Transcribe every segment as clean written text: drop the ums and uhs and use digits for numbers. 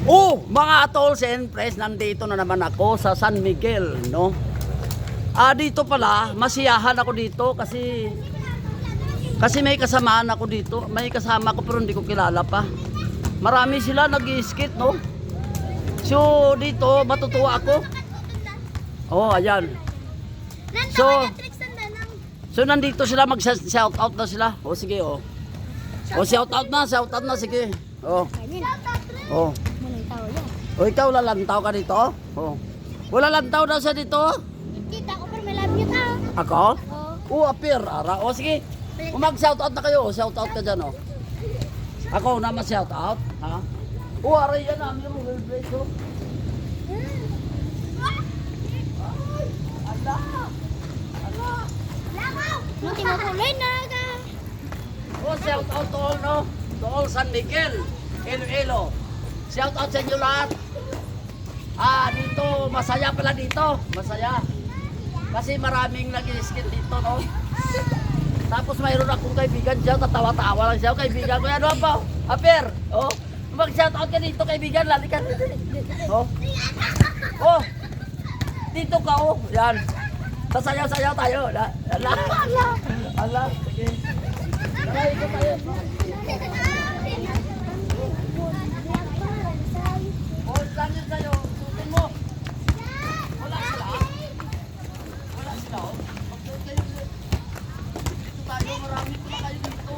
Oh, mga tolls and friends, nandito na naman ako sa San Miguel, no? Dito pala, masiyahan ako dito kasi may kasamaan ako dito. May kasama ko pero hindi ko kilala pa. Marami sila nag-i-skate, no? So, dito matutuwa ako. Oh, ayan. So nandito sila mag-shout out na sila. Oh, sige, oh. Oh, shout out na, sige. Oh. Oh. O ikaw lalantaw ka dito? Oh. Wala lantaw daw siya dito? Kita ko pero may love you ta. Ako? Oo, apir. Ara. O sige. Mag-shout out na kayo. Shout out ka dyan, oh. Ako na ma-shout out. Ha? Oo, aray yan namin yung mobile place, oh. Ala! Ala! Nuti mo kulay na ka. Oh, shout out to all, no? To all San Miguel, Iloilo. Shout out sa inyo lahat. Dito, masaya pala dito. Masaya. Kasi maraming nag-skate dito, no? Tapos mayroon akong kaibigan dyan, tatawa-tawa lang siya. Kaibigan ko yan, ano po? Aper, oh. Mag-shout out ka dito, kaibigan. Lalikan. Oh. Oh. Dito ka, oh. Yan. Sasayaw-sayaw tayo. Ala. Ala. Sige. Tara, ito tayo. Oh, saan yun sa'yo? Sutin mo. Wala sila. Wala sila, oh. Magsuot kayo. Dito tayo, marami pala kayo dito.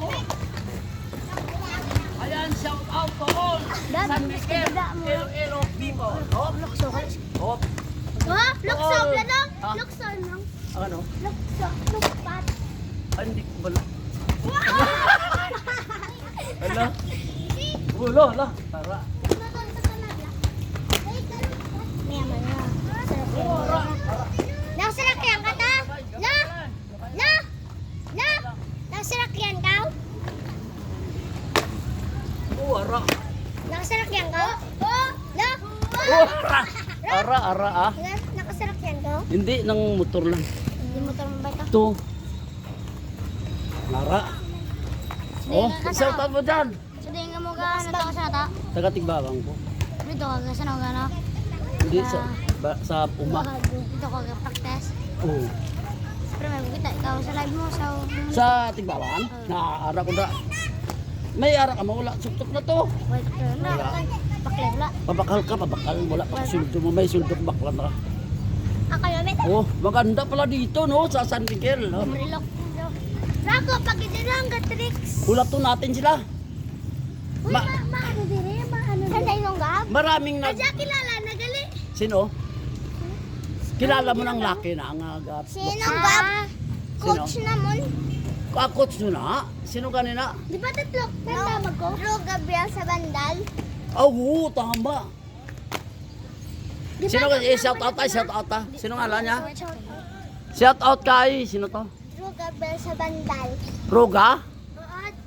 Ayan, shout out to all San Miguel, Iloilo people. Oh, oh. Lukso All. lang. Ha? Lukso lang. Ano? Lukpat. Ay, hindi ko bala. Hala. Ulo, hala. Tara. Mayaman na. Nasasakyan ka ta? La? Nasasakyan ka? Ara. Nakasakyan ka? La? Ara, ah. Nakasakyan ka? Hindi, ng motor lang. Hindi motor mo ba ito? Ito. Ara. Oh, shout out mo dyan. So, di nga mo ka, ano to sa nata? Taga-Tigbawang po. Dito ka, saan ako gana? Hindi, sa Puma. Dito ka, practice. Oh. Pero may bukita, ikaw sa live mo, Sa Tigbawang? Naara ko na. May ara ka mo, wala. Suktok na to. Wait, wala. Bakla, wala. Pabakal ka, pabakal. Wala pa suldo mo. May suldo bakla na. Ako yun, Oh, maganda pala dito, no? Sa San Miguel. No? Marilok. Rako, pag ito lang ka tricks. Hulato natin sila. Uy, maano dire, maano dire. Saan tayo nung gab? Maraming nag... Kaya kilala na gali. Sino? Kilala mo ng laki na ang agat. Sino gab? Coach naman. Coach nyo na? Sino kanina? Di ba tatlo? Tama ko? Drew Gabriel sa bandal. Oo, tama. Sino ka? Shout out tayo, shout out ta. Sino nga niya? Shout out kay, sino to? Drew Gabriel sa bandal. Roga?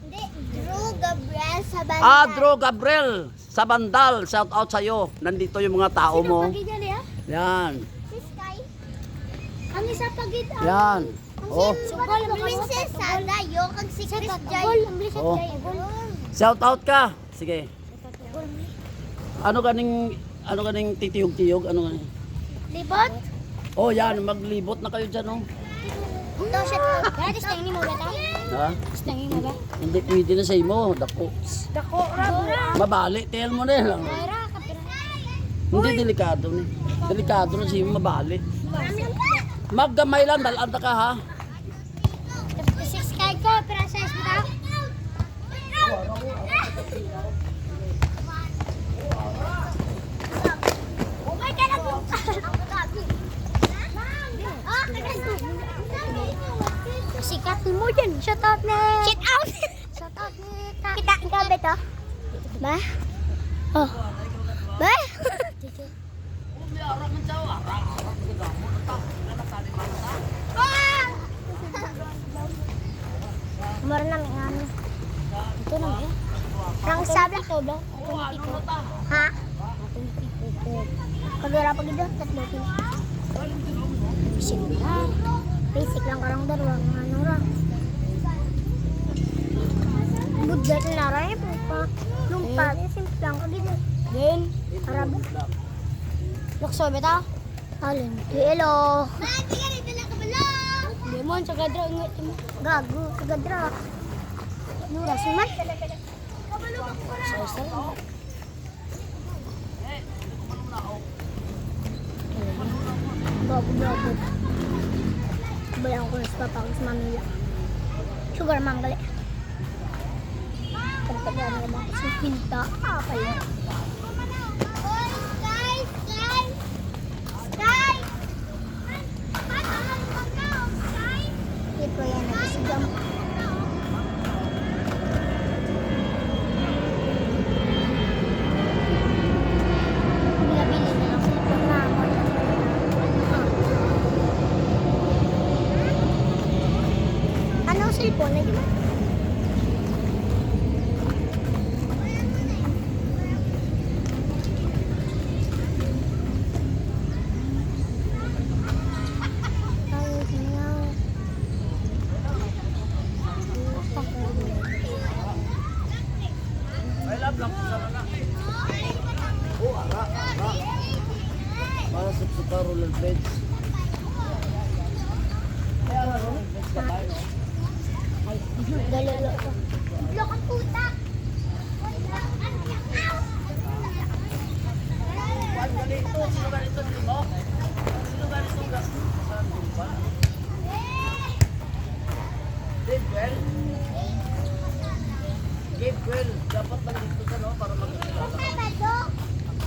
Hindi. Drew Gabriel sa bandal. Drew Gabriel sa Bandal. Shout out sa'yo. Nandito yung mga tao mo. Sino pagid yan? Yan. Si Sky. Ang isa pagid. Yan. Oh. Princess Sadayo kag si Chris Jay. Oh. Shout out ka. Sige. Ano ganing titiyog-tiyog? Ano ganing? Libot? Oh, yan. Maglibot na kayo dyan, oh. Ito siya. Kaya testing ni mo ba ito? Ha? Testing ni mo ba? Hindi pwede na sa imo. Dako. Dako, Ragura. Mabali. Tel mo na lang. Mayra, kapira. Hindi delikado ni. Delikado na sa imo mabali. Maggamay lang. Dalaan ka, ha? Si Sky ko, pero size mo ka? Umay ka na kung sikat mo dyan. Shout out na. Shout out. Shout out na. Kita ka ba ito? Ba? Oh. Ba? Meron namin ano. Ito naman eh. Rang sabla to ba? Ha? Kagara pag ito, tatlo ito. Basic lang karang darwang. Ano ra? Budget na rin po pa. Lumpat. Simple lang kagito. Then, Labo. Luxor beta. Alin? Hello. Lemon sa gadra ingat mo. Gago sa gadra. Mura suman. Say. Bago. Bayang ko sa papa sa Manila. Sugar mom gali. Pagkagan mo sa pinta. Apa yan? Ito yan, nagsigang. Bilabili na lang cellphone na ako. Anong cellphone na yun? Ay, love lang po sa mga. Oh, ara. Para sa roller blades. Kaya nga, roller blades ka tayo. Ay, galalo ko. Lokot puta! Sino ganito? Sino ganito? Sino ganito? Saan mo ba? Gabriel? Gabriel, dapat lang dito ka, no? Para mag-kilala.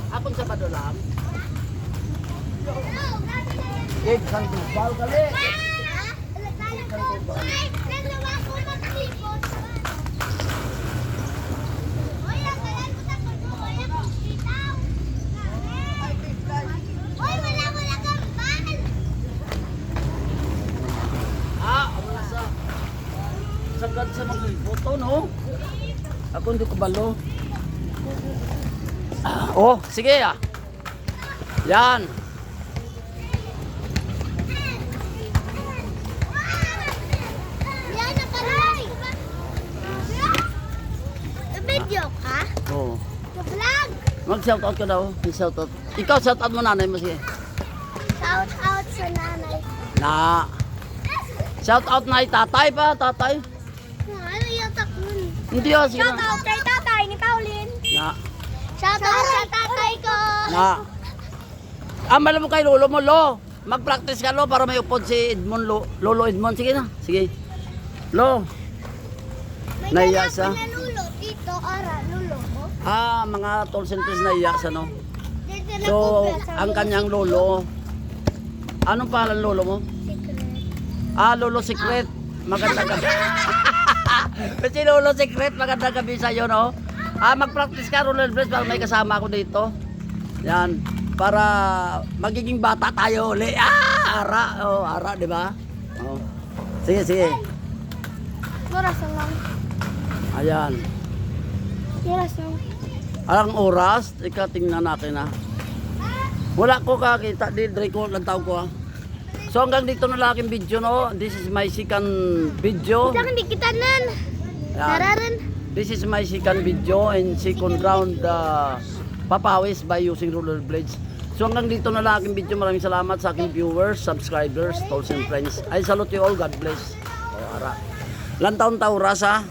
Akong Sabado lang. Gabe, Sandoval kali. Wala sa sagad sa magliboto, no? Ako hindi ko balo. Oh, sige ah. Yan. Yan na paray! Video ka? Oh. Vlog! Mag-shoutout ka daw. Shoutout. Ikaw shoutout mo nanay mo sige. Shout out sa nanay. Na. Shoutout na tatay pa, tatay. Ano yung takun? Hindi ah, sige Shout na. out kay tatay ni Pauline. Na. Shout out sa tatay ko. Na. Malam mo kay lolo mo, lo. Mag-practice ka, lo, para may upod si Edmond, lo. Lolo Edmond. Sige na. Sige. Lo. May Naiya lalaki sa? na lulo dito, ara, lulo mo. Mga tall centers na iya sa, no? Dito na So, kupil sa ang lulo. kanyang lolo. Anong pangalan lolo mo? Secret. Lolo Secret. Magandang gabi. Si Lolo Secret, magandang gabi sa'yo, no? Mag-practice ka, roller blades, para may kasama ako dito. Yan. Para magiging bata tayo uli. Ara. Oh, ara, di ba? Oh. Sige, sige. Oras na lang. Ayan. Oras lang. Alang oras, tingnan natin, ha? Wala ko kakita, di ko lang tao ko, ha? So hanggang dito na lang aking video, no? This is my second video. Kita hindi kita nan. Yan. Nararan. This is my second video and second round papawis by using roller blades. So hanggang dito na lang aking video. Maraming salamat sa aking viewers, subscribers, tolls and friends. I salute you all. God bless. O, ara. Lantaon tauras, ha?